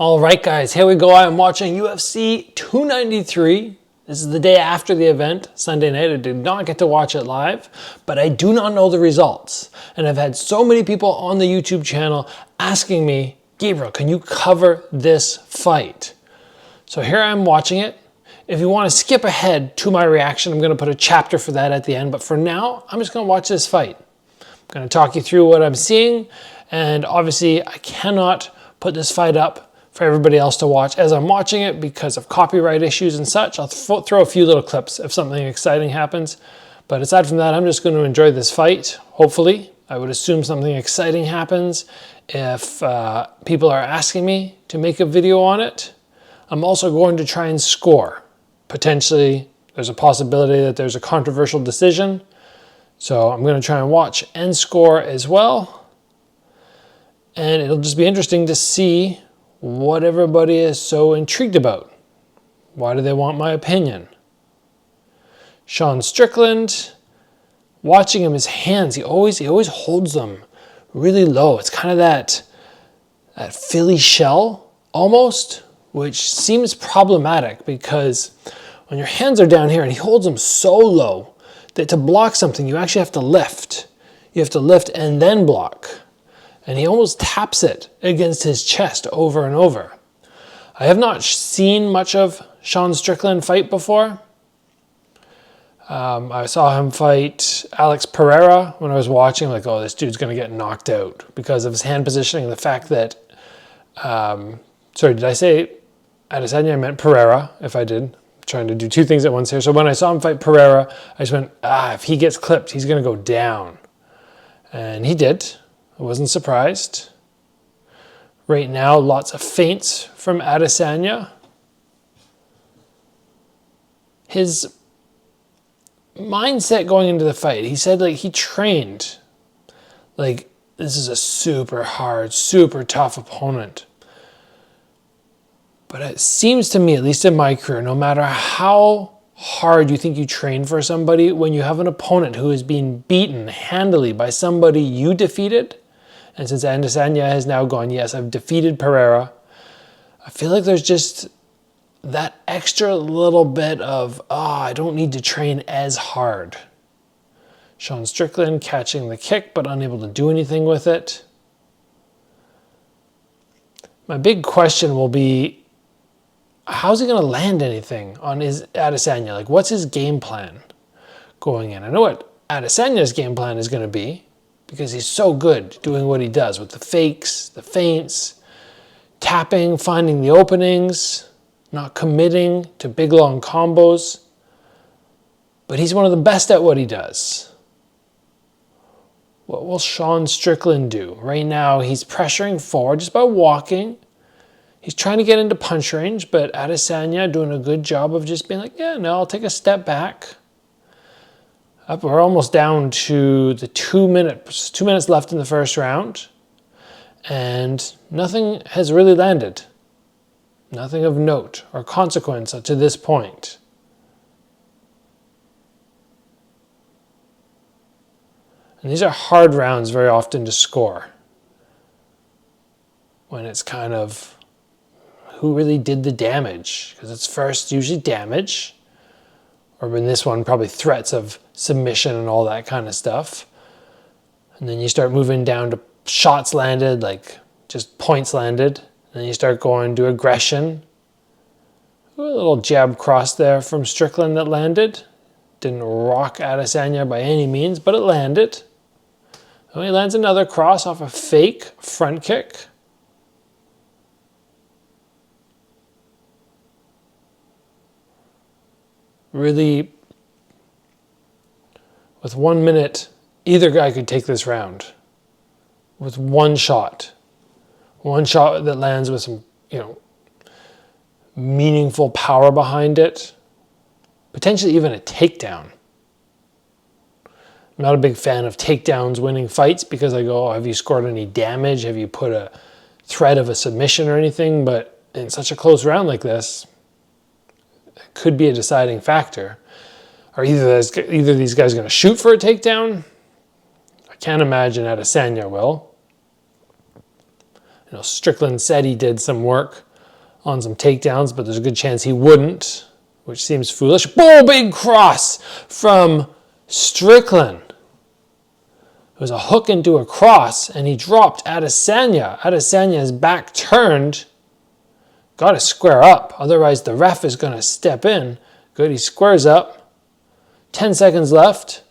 All right, guys, here we go. I'm watching UFC 293. This is the day after the event, Sunday night. I did not get to watch it live, but I do not know the results. And I've had so many people on the YouTube channel asking me, Gabriel, can you cover this fight? So here I'm watching it. If you want to skip ahead to my reaction, I'm going to put a chapter for that at the end. But for now, I'm just going to watch this fight. I'm going to talk you through what I'm seeing. And obviously, I cannot put this fight up for everybody else to watch as I'm watching it because of copyright issues and such. I'll throw a few little clips if something exciting happens. But aside from that, I'm just going to enjoy this fight, hopefully. I would assume something exciting happens if people are asking me to make a video on it. I'm also going to try and score. Potentially, there's a possibility that there's a controversial decision. So I'm going to try and watch and score as well. And it'll just be interesting to see what everybody is so intrigued about. Why do they want my opinion? Sean Strickland, watching him, his hands, he always holds them really low. It's kind of that Philly shell almost, which seems problematic because when your hands are down here and he holds them so low that to block something you actually have to lift. You have to lift and then block. And he almost taps it against his chest over and over. I have not seen much of Sean Strickland fight before. I saw him fight Alex Pereira when I was watching, like, oh, this dude's going to get knocked out because of his hand positioning and the fact that, sorry, did I say Adesanya? I meant Pereira, if I did. I'm trying to do two things at once here. So when I saw him fight Pereira, I just went, if he gets clipped, he's going to go down. And he did. I wasn't surprised. Right now, lots of feints from Adesanya. His mindset going into the fight, he said like he trained. Like, this is a super hard, super tough opponent. But it seems to me, at least in my career, no matter how hard you think you train for somebody, when you have an opponent who is being beaten handily by somebody you defeated, and since Adesanya has now gone, yes, I've defeated Pereira, I feel like there's just that extra little bit of, I don't need to train as hard. Sean Strickland catching the kick, but unable to do anything with it. My big question will be, how's he going to land anything on his Adesanya? Like, what's his game plan going in? I know what Adesanya's game plan is going to be, because he's so good doing what he does with the fakes, the feints, tapping, finding the openings, not committing to big long combos. But he's one of the best at what he does. What will Sean Strickland do? Right now, he's pressuring forward just by walking. He's trying to get into punch range, but Adesanya doing a good job of just being like, yeah, no, I'll take a step back. We're almost down to the 2 minutes. 2 minutes left in the first round. And nothing has really landed. Nothing of note or consequence to this point. And these are hard rounds very often to score. When it's kind of who really did the damage. Because it's first usually damage. Or in this one, probably threats of submission and all that kind of stuff. And then you start moving down to shots landed, like just points landed. And then you start going to aggression. A little jab cross there from Strickland that landed. Didn't rock Adesanya by any means, but it landed. And he lands another cross off a fake front kick. Really, with 1 minute, either guy could take this round with one shot. One shot that lands with some, meaningful power behind it. Potentially even a takedown. I'm not a big fan of takedowns winning fights because I go, have you scored any damage? Have you put a threat of a submission or anything? But in such a close round like this, could be a deciding factor. Are either these guys going to shoot for a takedown? I can't imagine Adesanya will. Strickland said he did some work on some takedowns, but there's a good chance he wouldn't, which seems foolish. Oh, big cross from Strickland. It was a hook into a cross, and he dropped Adesanya. Adesanya's back turned. Got to square up, otherwise the ref is going to step in. Good, he squares up. 10 seconds left.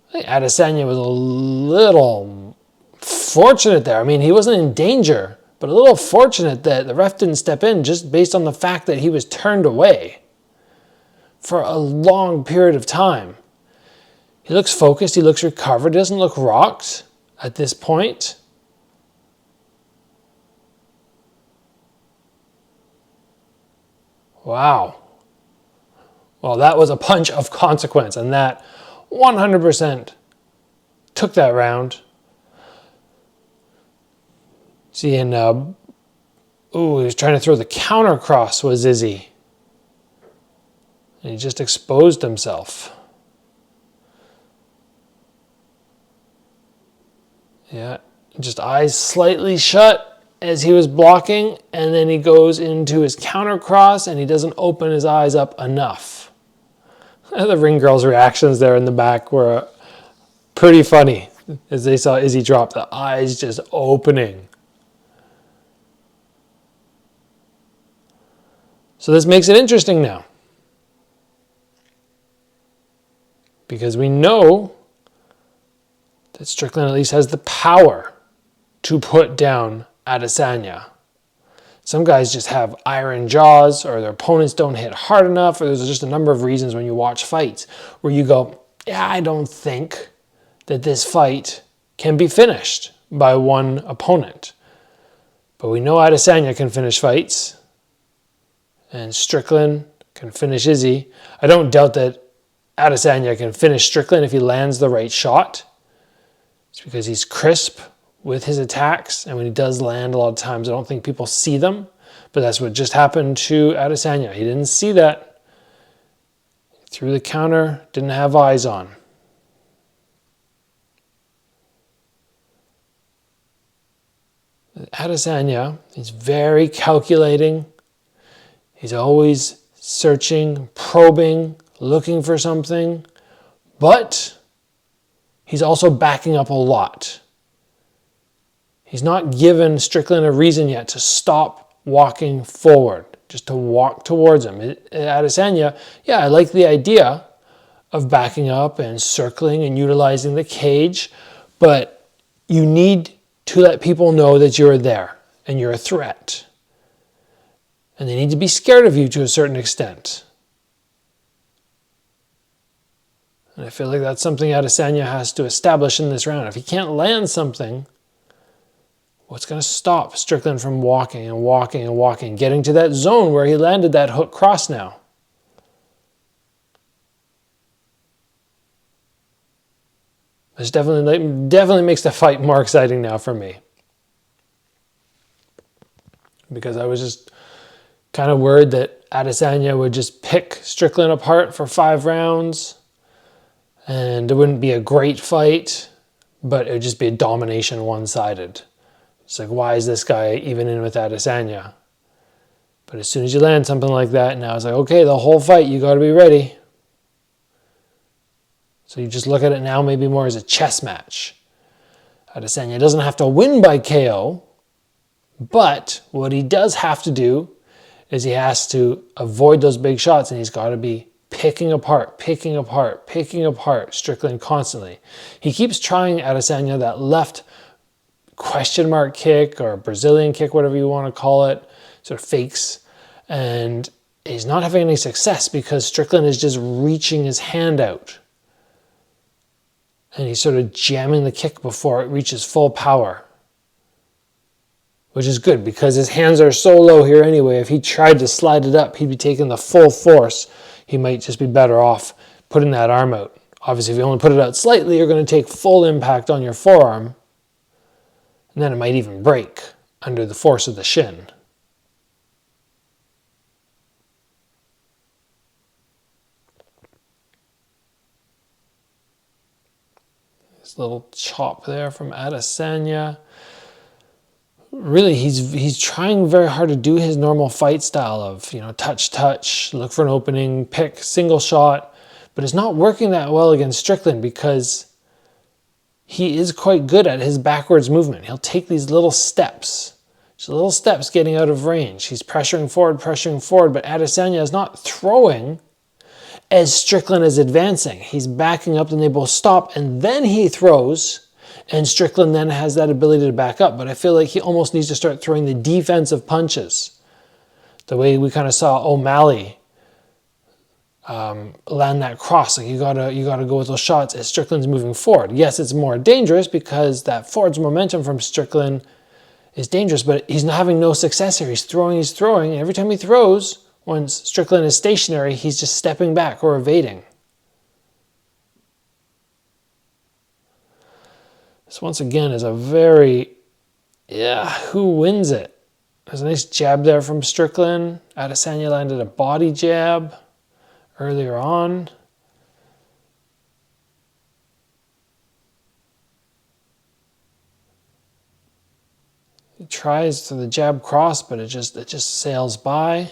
I think Adesanya was a little fortunate there. I mean, he wasn't in danger, but a little fortunate that the ref didn't step in just based on the fact that he was turned away for a long period of time. He looks focused, he looks recovered, he doesn't look rocked at this point. Wow. Well, that was a punch of consequence, and that 100% took that round. Seeing, he was trying to throw the counter cross, was Izzy. And he just exposed himself. Yeah, just eyes slightly shut as he was blocking, and then he goes into his counter cross and he doesn't open his eyes up enough. The ring girls' reactions there in the back were pretty funny as they saw Izzy drop, the eyes just opening. So this makes it interesting now, because we know that Strickland at least has the power to put down Adesanya. Some guys just have iron jaws, or their opponents don't hit hard enough, or there's just a number of reasons when you watch fights where you go, yeah, I don't think that this fight can be finished by one opponent. But we know Adesanya can finish fights, and Strickland can finish Izzy. I don't doubt that Adesanya can finish Strickland if he lands the right shot. It's because he's crisp with his attacks, and when he does land, a lot of times I don't think people see them, but that's what just happened to Adesanya. He didn't see that. He threw the counter, didn't have eyes on. Adesanya, he's very calculating. He's always searching, probing, looking for something, but he's also backing up a lot. He's not given Strickland a reason yet to stop walking forward, just to walk towards him. Adesanya, yeah, I like the idea of backing up and circling and utilizing the cage, but you need to let people know that you're there and you're a threat. And they need to be scared of you to a certain extent. And I feel like that's something Adesanya has to establish in this round. If he can't land something, what's going to stop Strickland from walking and walking and walking, getting to that zone where he landed that hook cross now? This definitely makes the fight more exciting now for me. Because I was just kind of worried that Adesanya would just pick Strickland apart for 5 rounds. And it wouldn't be a great fight, but it would just be a domination one-sided. It's like, why is this guy even in with Adesanya? But as soon as you land something like that, now it's like, okay, the whole fight, you got to be ready. So you just look at it now maybe more as a chess match. Adesanya doesn't have to win by KO, but what he does have to do is he has to avoid those big shots, and he's got to be picking apart Strickland constantly. He keeps trying Adesanya that left question mark kick or Brazilian kick, whatever you want to call it, sort of fakes, and he's not having any success because Strickland is just reaching his hand out. And he's sort of jamming the kick before it reaches full power. Which is good because his hands are so low here anyway. If he tried to slide it up, he'd be taking the full force. He might just be better off putting that arm out. Obviously, if you only put it out slightly, you're going to take full impact on your forearm. And then it might even break under the force of the shin. This little chop there from Adesanya. really, he's trying very hard to do his normal fight style of, touch, look for an opening, pick, single shot, but it's not working that well against Strickland because he is quite good at his backwards movement. He'll take these little steps, just little steps getting out of range. He's pressuring forward, but Adesanya is not throwing as Strickland is advancing. He's backing up, and they both stop, and then he throws, and Strickland then has that ability to back up. But I feel like he almost needs to start throwing the defensive punches, the way we kind of saw O'Malley land that cross. Like you gotta go with those shots as Strickland's moving forward. Yes, it's more dangerous because that forward momentum from Strickland is dangerous, but he's not having no success here. He's throwing, and every time he throws, once Strickland is stationary, he's just stepping back or evading. This once again is a very, who wins it? There's a nice jab there from Strickland. Adesanya landed a body jab earlier on. He tries to the jab cross, but it just sails by.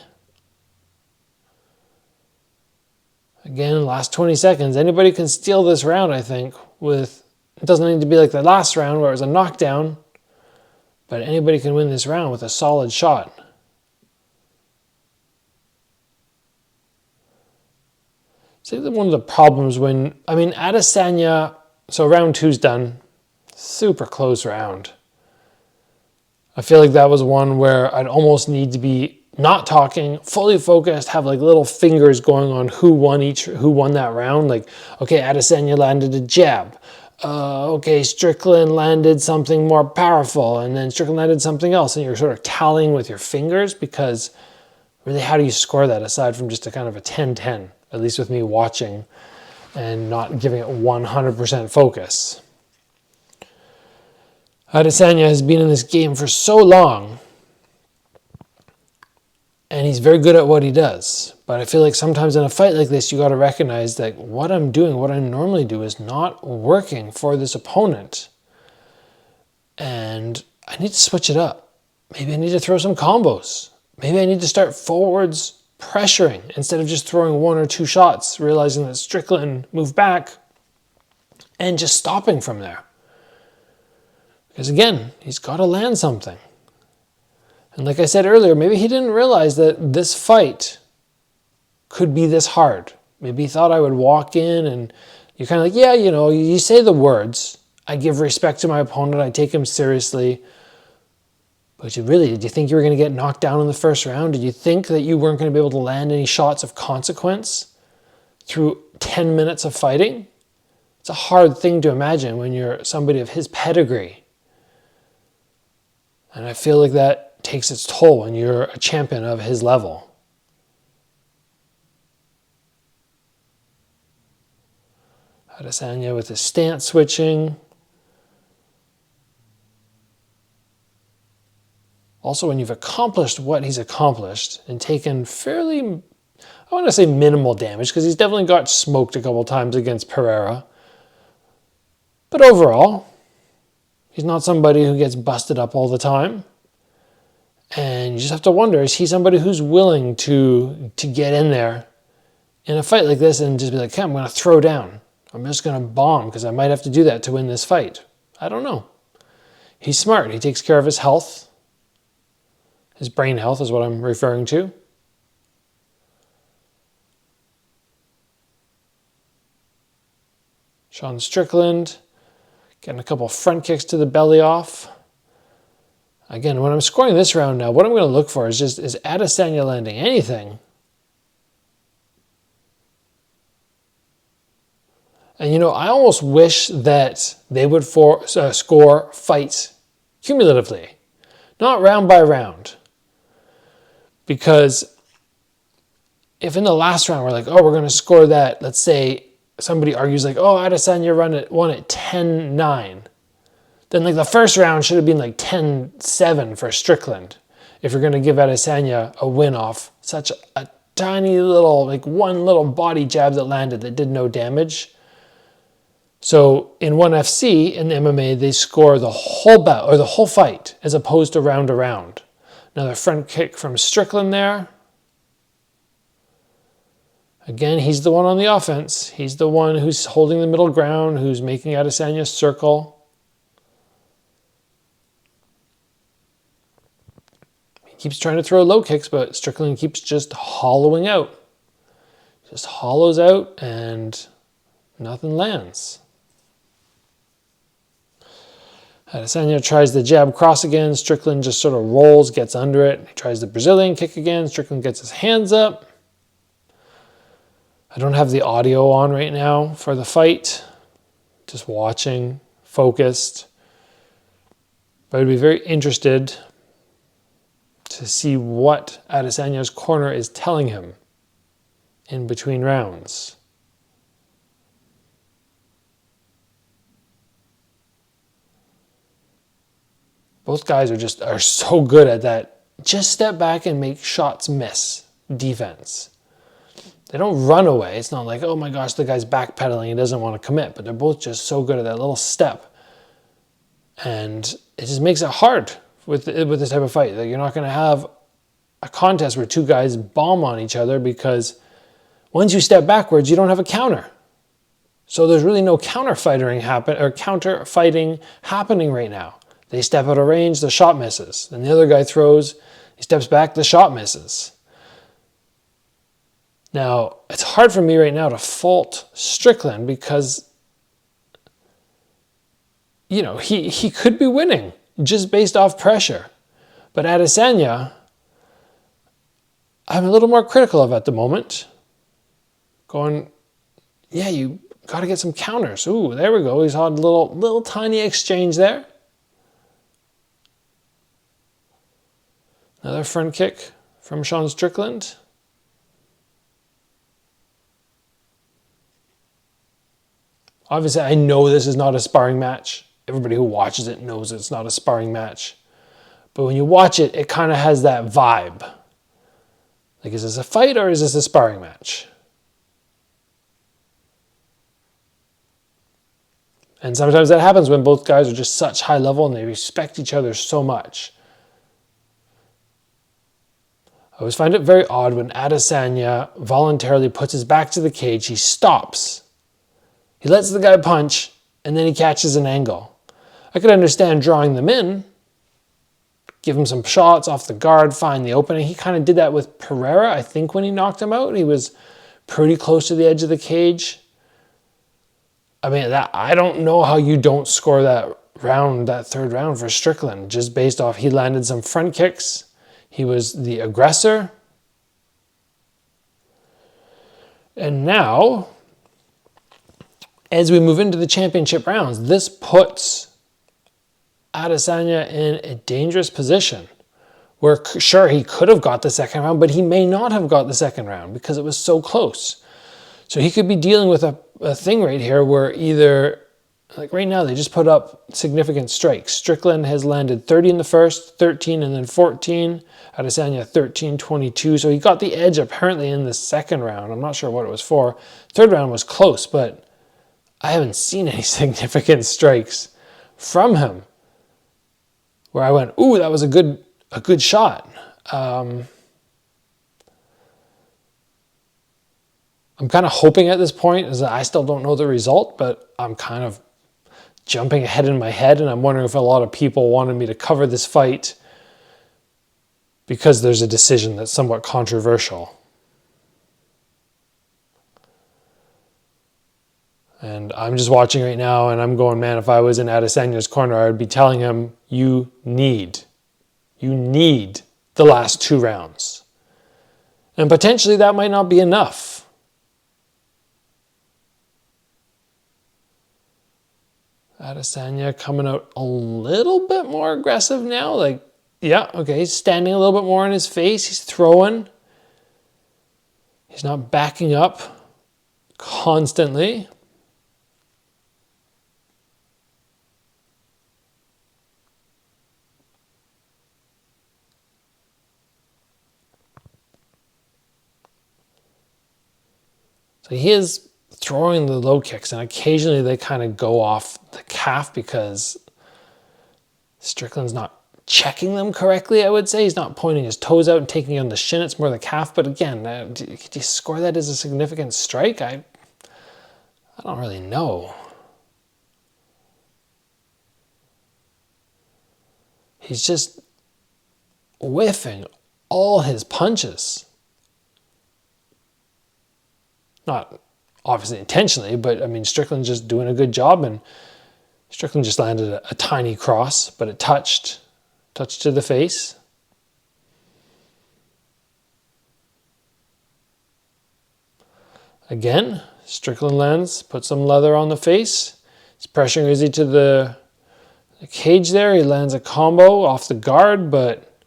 Again, last 20 seconds. Anybody can steal this round, I think. It doesn't need to be like the last round where it was a knockdown, but anybody can win this round with a solid shot. I think that one of the problems Adesanya, so round 2's done, super close round. I feel like that was one where I'd almost need to be not talking, fully focused, have like little fingers going on who won that round. Like, okay, Adesanya landed a jab. Okay, Strickland landed something more powerful, and then Strickland landed something else, and you're sort of tallying with your fingers, because really, how do you score that aside from just a kind of a 10-10, at least with me watching and not giving it 100% focus? Adesanya has been in this game for so long, and he's very good at what he does. But I feel like sometimes in a fight like this, you got to recognize that what I'm doing, what I normally do, is not working for this opponent. And I need to switch it up. Maybe I need to throw some combos. Maybe I need to start forwards pressuring instead of just throwing one or two shots, realizing that Strickland moved back and just stopping from there. Because again, he's got to land something. And like I said earlier, maybe he didn't realize that this fight could be this hard. Maybe he thought I would walk in and you're kind of like, you say the words. I give respect to my opponent. I take him seriously. But did you think you were going to get knocked down in the first round? Did you think that you weren't going to be able to land any shots of consequence through 10 minutes of fighting? It's a hard thing to imagine when you're somebody of his pedigree. And I feel like that takes its toll when you're a champion of his level. Adesanya with his stance switching. Also, when you've accomplished what he's accomplished and taken fairly, I want to say minimal damage, because he's definitely got smoked a couple times against Pereira. But overall, he's not somebody who gets busted up all the time. And you just have to wonder, is he somebody who's willing to get in there in a fight like this and just be like, okay, I'm going to throw down. I'm just going to bomb because I might have to do that to win this fight. I don't know. He's smart. He takes care of his health. His brain health is what I'm referring to. Sean Strickland getting a couple front kicks to the belly off. Again, when I'm scoring this round now, what I'm going to look for is Adesanya landing anything. And I almost wish that they would score fights cumulatively, not round by round. Because if in the last round we're like, we're going to score that, let's say somebody argues like, Adesanya won it 10-9. Then like the first round should have been like 10-7 for Strickland. If you're going to give Adesanya a win off such a tiny little, like one little body jab that landed that did no damage. So in ONE FC, in the MMA, they score the whole bout, or the whole fight, as opposed to round to round. Another front kick from Strickland there. Again, he's the one on the offense. He's the one who's holding the middle ground, who's making Adesanya circle. He keeps trying to throw low kicks, but Strickland keeps just hollowing out. Just hollows out and nothing lands. Adesanya tries the jab cross again. Strickland just sort of rolls, gets under it. He tries the Brazilian kick again. Strickland gets his hands up. I don't have the audio on right now for the fight. Just watching, focused. But I'd be very interested to see what Adesanya's corner is telling him in between rounds. Both guys are so good at that. Just step back and make shots miss defense. They don't run away. It's not like, oh my gosh, the guy's backpedaling. He doesn't want to commit. But they're both just so good at that little step. And it just makes it hard with this type of fight. Like, you're not going to have a contest where two guys bomb on each other, because once you step backwards, you don't have a counter. So there's really no counter fighting happening right now. They step out of range, the shot misses. Then the other guy throws, he steps back, the shot misses. Now, it's hard for me right now to fault Strickland because, you know, he could be winning just based off pressure. But Adesanya, I'm a little more critical of at the moment. Going, yeah, you got to get some counters. Ooh, there we go. He's had a little tiny exchange there. Another front kick from Sean Strickland. Obviously, I know this is not a sparring match. Everybody who watches it knows it's not a sparring match. But when you watch it, it kind of has that vibe. Like, is this a fight or is this a sparring match? And sometimes that happens when both guys are just such high level and they respect each other so much. I always find it very odd when Adesanya voluntarily puts his back to the cage. He stops. He lets the guy punch, and then he catches an angle. I could understand drawing them in, give him some shots off the guard, find the opening. He kind of did that with Pereira, I think, when he knocked him out. He was pretty close to the edge of the cage. I mean, I don't know how you don't score that third round for Strickland, just based off he landed some front kicks. He was the aggressor. And now, as we move into the championship rounds, this puts Adesanya in a dangerous position where, sure, he could have got the second round, but he may not have got the second round because it was so close. So he could be dealing with a thing right here where either, like right now, they just put up significant strikes. Strickland has landed 30 in the first, 13, and then 14. Adesanya 13, 22. So he got the edge apparently in the second round. I'm not sure what it was for. Third round was close, but I haven't seen any significant strikes from him where I went, ooh, that was a good shot. I'm kind of hoping at this point, is that I still don't know the result, but I'm kind of jumping ahead in my head, and I'm wondering if a lot of people wanted me to cover this fight because there's a decision that's somewhat controversial. And I'm just watching right now, and I'm going, man, if I was in Adesanya's corner, I would be telling him, you need the last 2 rounds. And potentially that might not be enough. Adesanya coming out a little bit more aggressive now. Like, yeah, okay, he's standing a little bit more in his face. He's throwing. He's not backing up constantly. So he is throwing the low kicks, and occasionally they kind of go off the calf because Strickland's not checking them correctly, I would say. He's not pointing his toes out and taking on the shin. It's more the calf. But again, could you score that as a significant strike? I don't really know. He's just whiffing all his punches. Not obviously intentionally, but I mean, Strickland's just doing a good job, and Strickland just landed a tiny cross, but it touched to the face. Again, Strickland lands, puts some leather on the face. He's pressuring Izzy to the cage there. He lands a combo off the guard, but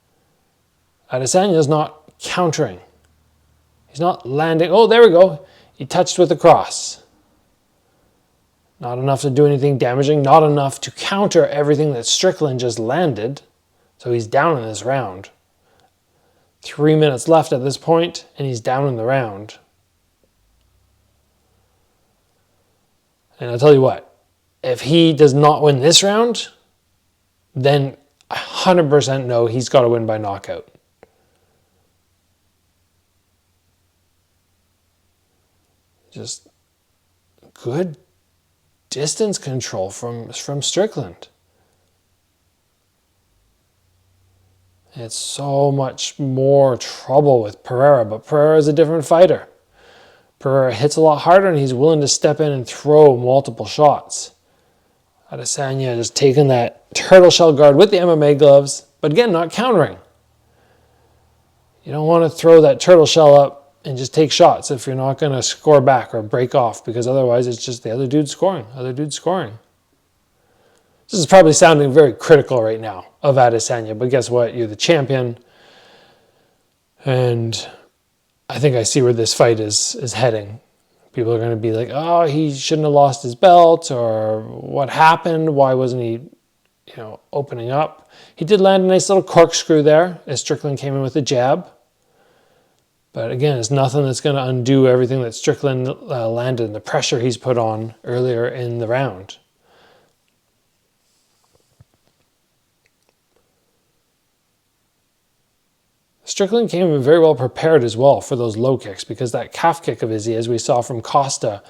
Adesanya's not countering. He's not landing. Oh, there we go. He touched with a cross. Not enough to do anything damaging. Not enough to counter everything that Strickland just landed. So he's down in this round. 3 minutes left at this point, and he's down in the round. And I'll tell you what, if he does not win this round, then 100% know he's got to win by knockout. Just good distance control from Strickland. It's so much more trouble with Pereira, but Pereira is a different fighter. Pereira hits a lot harder, and he's willing to step in and throw multiple shots. Adesanya just taking that turtle shell guard with the MMA gloves, but again, not countering. You don't want to throw that turtle shell up and just take shots if you're not going to score back or break off, because otherwise it's just the other dude scoring. This is probably sounding very critical right now of Adesanya, but guess what? You're the champion. And I think I see where this fight is heading. People are going to be like, oh, he shouldn't have lost his belt, or what happened? Why wasn't he, opening up? He did land a nice little corkscrew there as Strickland came in with a jab. But again, it's nothing that's going to undo everything that Strickland landed and the pressure he's put on earlier in the round. Strickland came in very well prepared as well for those low kicks, because that calf kick of Izzy, as we saw from Costa,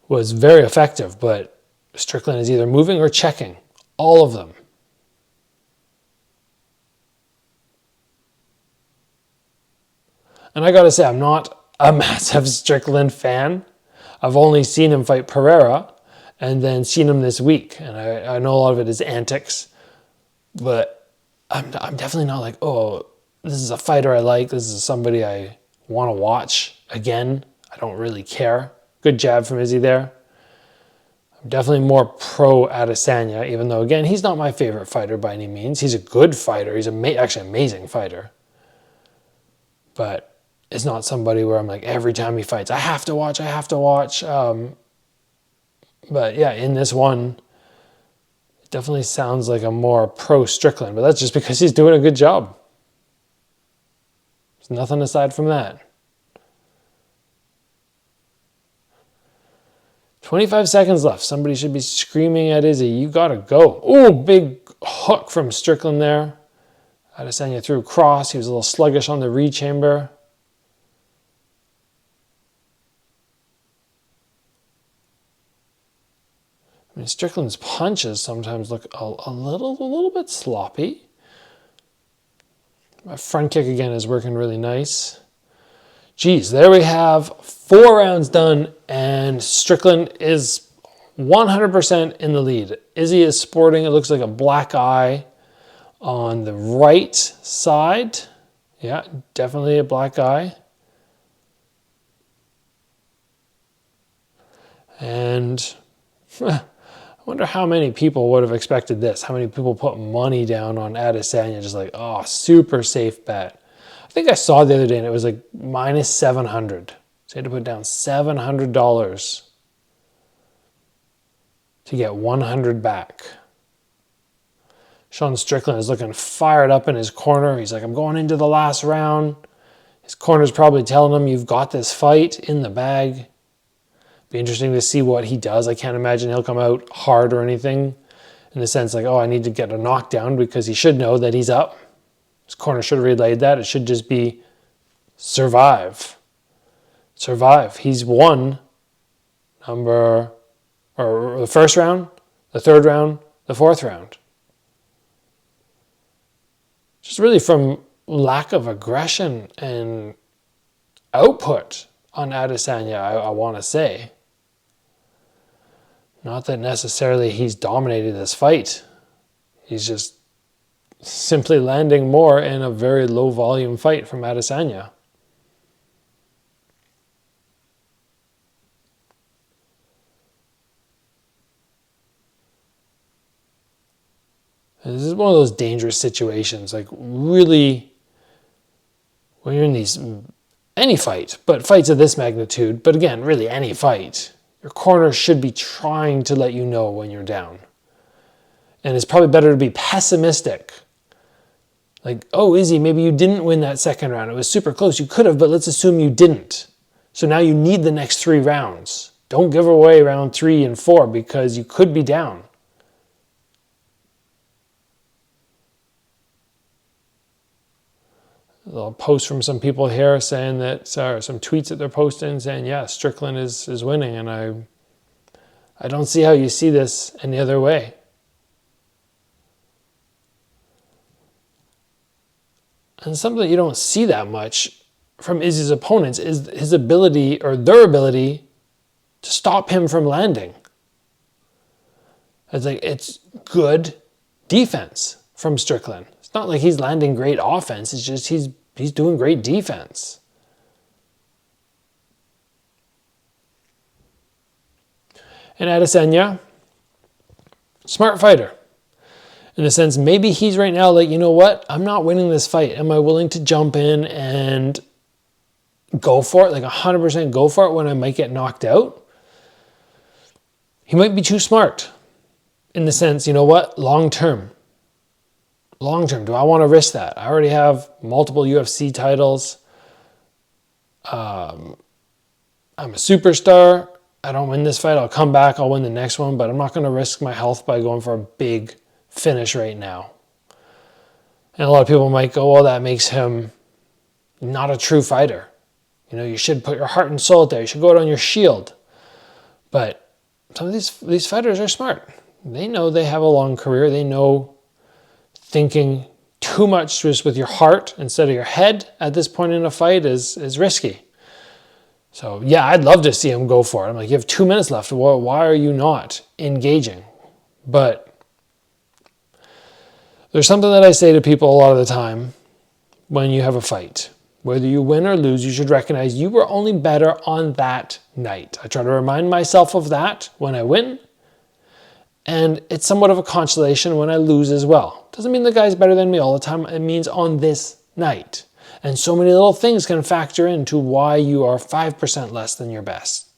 was very effective, but Strickland is either moving or checking, all of them. And I gotta say, I'm not a massive Strickland fan. I've only seen him fight Pereira and then seen him this week, and I know a lot of it is antics, but I'm definitely not like, oh, this is a fighter I like. This is somebody I want to watch again. I don't really care. Good jab from Izzy there. I'm definitely more pro Adesanya, even though, again, he's not my favorite fighter by any means. He's a good fighter. He's actually an amazing fighter. But it's not somebody where I'm like, every time he fights, I have to watch. But yeah, in this one, it definitely sounds like a more pro Strickland, but that's just because he's doing a good job. Nothing aside from that. 25 seconds left. Somebody should be screaming at Izzy, you gotta go. Oh, big hook from Strickland there. Adesanya threw a cross. He was a little sluggish on the rechamber. I mean, Strickland's punches sometimes look a little bit sloppy. My front kick again is working really nice. Geez, there we have 4 rounds done, and Strickland is 100% in the lead. Izzy is sporting, it looks like a black eye on the right side. Yeah, definitely a black eye. And I wonder how many people would have expected this. How many people put money down on Adesanya, just like, oh, super safe bet. I think I saw the other day, and it was like minus 700. So you had to put down $700 to get 100 back. Sean Strickland is looking fired up in his corner. He's like, I'm going into the last round. His corner's probably telling him, you've got this fight in the bag. Be interesting to see what he does. I can't imagine he'll come out hard or anything in the sense like, oh, I need to get a knockdown, because he should know that he's up. His corner should have relayed that. It should just be survive. Survive. He's won the first round, the third round, the fourth round. Just really from lack of aggression and output on Adesanya, I want to say. Not that necessarily he's dominated this fight. He's just simply landing more in a very low volume fight from Adesanya. And this is one of those dangerous situations, like really, when you're in any fight, but fights of this magnitude, but again, really any fight, your corner should be trying to let you know when you're down. And it's probably better to be pessimistic. Like, oh, Izzy, maybe you didn't win that second round. It was super close. You could have, but let's assume you didn't. So now you need the next 3 rounds. Don't give away round 3 and 4 because you could be down. A little post from some people here saying that, some tweets that they're posting saying, yeah, Strickland is winning. And I don't see how you see this any other way. And something that you don't see that much from Izzy's opponents is his ability, or their ability, to stop him from landing. It's good defense from Strickland. It's not like he's landing great offense. It's just he's doing great defense. And Adesanya, smart fighter. In the sense, maybe he's right now like, you know what? I'm not winning this fight. Am I willing to jump in and go for it? Like 100% go for it when I might get knocked out? He might be too smart. In the sense, you know what? Long term, do I want to risk that? I already have multiple UFC titles. I'm a superstar. I don't win this fight. I'll come back. I'll win the next one. But I'm not going to risk my health by going for a big finish right now. And a lot of people might go, well, that makes him not a true fighter. You know, you should put your heart and soul out there. You should go out on your shield. But some of these fighters are smart. They know they have a long career. They know thinking too much just with your heart instead of your head at this point in a fight is risky. So yeah, I'd love to see him go for it. I'm like, you have 2 minutes left. Why are you not engaging? But there's something that I say to people a lot of the time when you have a fight. Whether you win or lose, you should recognize you were only better on that night. I try to remind myself of that when I win. And it's somewhat of a consolation when I lose as well. Doesn't mean the guy's better than me all the time. It means on this night. And so many little things can factor into why you are 5% less than your best.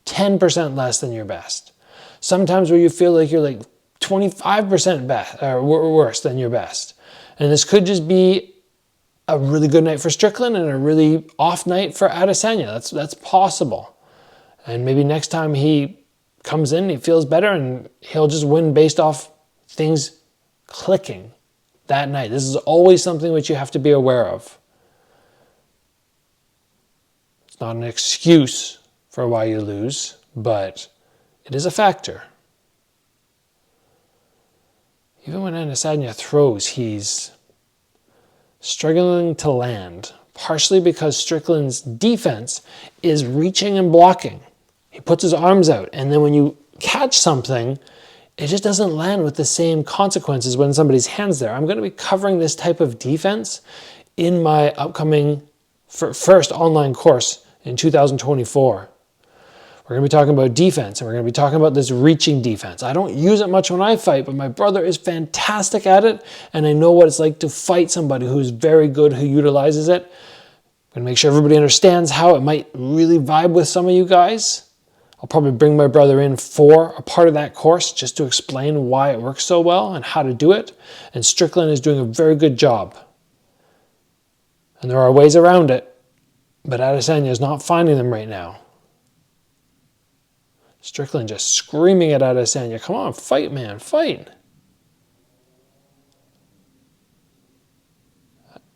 10% less than your best. Sometimes where you feel like you're like 25% best, or worse than your best. And this could just be a really good night for Strickland and a really off night for Adesanya. That's possible. And maybe next time he comes in, he feels better, and he'll just win based off things clicking that night. This is always something which you have to be aware of. It's not an excuse for why you lose, but it is a factor. Even when Adesanya throws, he's struggling to land, partially because Strickland's defense is reaching and blocking. He puts his arms out, and then when you catch something, it just doesn't land with the same consequences when somebody's hand's there. I'm going to be covering this type of defense in my upcoming first online course in 2024. We're going to be talking about defense, and we're going to be talking about this reaching defense. I don't use it much when I fight, but my brother is fantastic at it, and I know what it's like to fight somebody who's very good, who utilizes it. I'm going to make sure everybody understands how it might really vibe with some of you guys. I'll probably bring my brother in for a part of that course just to explain why it works so well and how to do it. And Strickland is doing a very good job. And there are ways around it, but Adesanya is not finding them right now. Strickland just screaming at Adesanya, come on, fight, man, fight.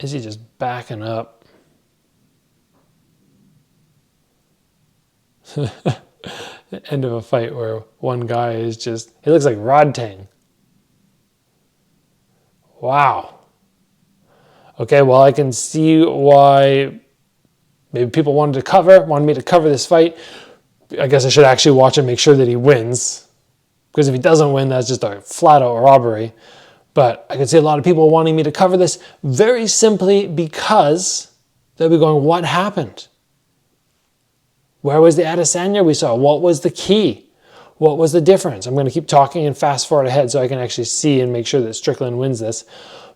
Is he just backing up? End of a fight where one guy is just, he looks like Rod Tang. Wow. Okay, well, I can see why maybe people wanted me to cover this fight. I guess I should actually watch and make sure that he wins. Because if he doesn't win, that's just a flat out robbery. But I could see a lot of people wanting me to cover this very simply because they'll be going, what happened? Where was the Adesanya we saw? What was the key? What was the difference? I'm going to keep talking and fast forward ahead so I can actually see and make sure that Strickland wins this.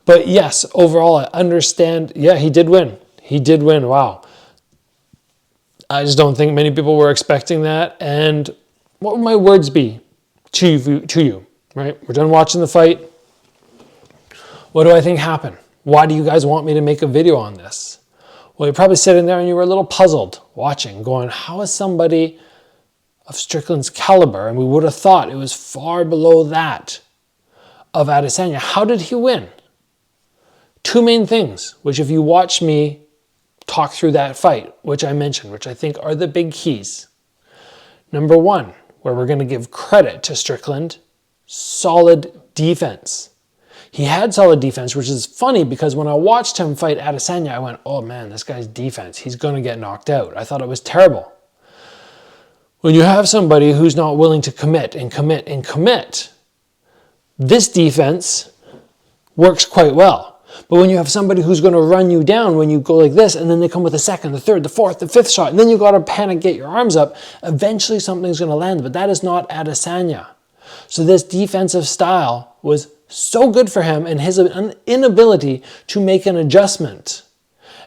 But yes, overall, I understand. Yeah, he did win. He did win. Wow. I just don't think many people were expecting that. And what would my words be to you, right? We're done watching the fight. What do I think happened? Why do you guys want me to make a video on this? Well, you're probably sitting there and you were a little puzzled watching, going, how is somebody of Strickland's caliber, and we would have thought it was far below that of Adesanya, how did he win? Two main things, which if you watch me talk through that fight, which I mentioned, which I think are the big keys. Number one, where we're going to give credit to Strickland, solid defense. He had solid defense, which is funny because when I watched him fight Adesanya, I went, oh man, this guy's defense, he's going to get knocked out. I thought it was terrible. When you have somebody who's not willing to commit and commit and commit, this defense works quite well. But when you have somebody who's going to run you down when you go like this, and then they come with the second, the third, the fourth, the fifth shot, and then you got to panic, get your arms up, eventually something's going to land. But that is not Adesanya. So this defensive style was so good for him, and his inability to make an adjustment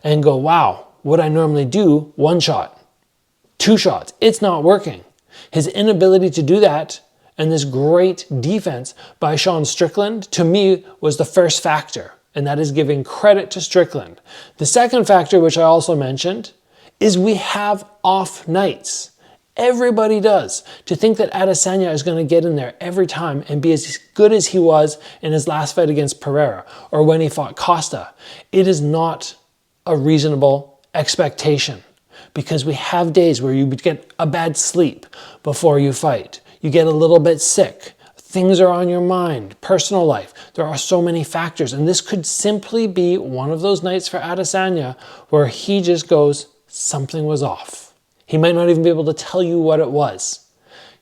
and go, wow, what I normally do, one shot, two shots, it's not working. His inability to do that and this great defense by Sean Strickland, to me, was the first factor, and that is giving credit to Strickland. The second factor, which I also mentioned, is we have off nights. Everybody does. To think that Adesanya is going to get in there every time and be as good as he was in his last fight against Pereira or when he fought Costa, it is not a reasonable expectation, because we have days where you get a bad sleep before you fight. You get a little bit sick. Things are on your mind, personal life. There are so many factors, and this could simply be one of those nights for Adesanya where he just goes, something was off. He might not even be able to tell you what it was.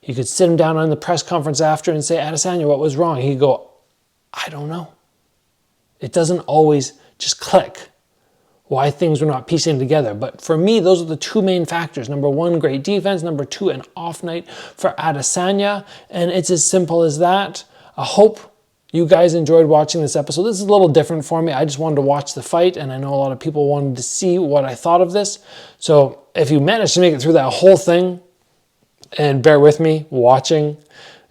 You could sit him down on the press conference after and say, Adesanya, what was wrong? He'd go, I don't know. It doesn't always just click why things were not piecing together. But for me, those are the two main factors. Number one, great defense. Number two, an off night for Adesanya. And it's as simple as that. I hope you guys enjoyed watching this episode. This is a little different for me. I just wanted to watch the fight, and I know a lot of people wanted to see what I thought of this. So if you managed to make it through that whole thing, and bear with me watching,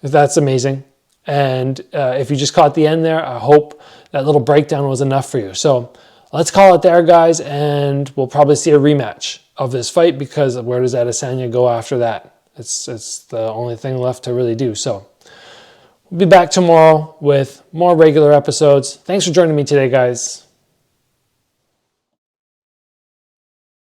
that's amazing. And if you just caught the end there, I hope that little breakdown was enough for you. So let's call it there, guys, and we'll probably see a rematch of this fight, because where does Adesanya go after that? It's the only thing left to really do. So we'll be back tomorrow with more regular episodes. Thanks for joining me today, guys.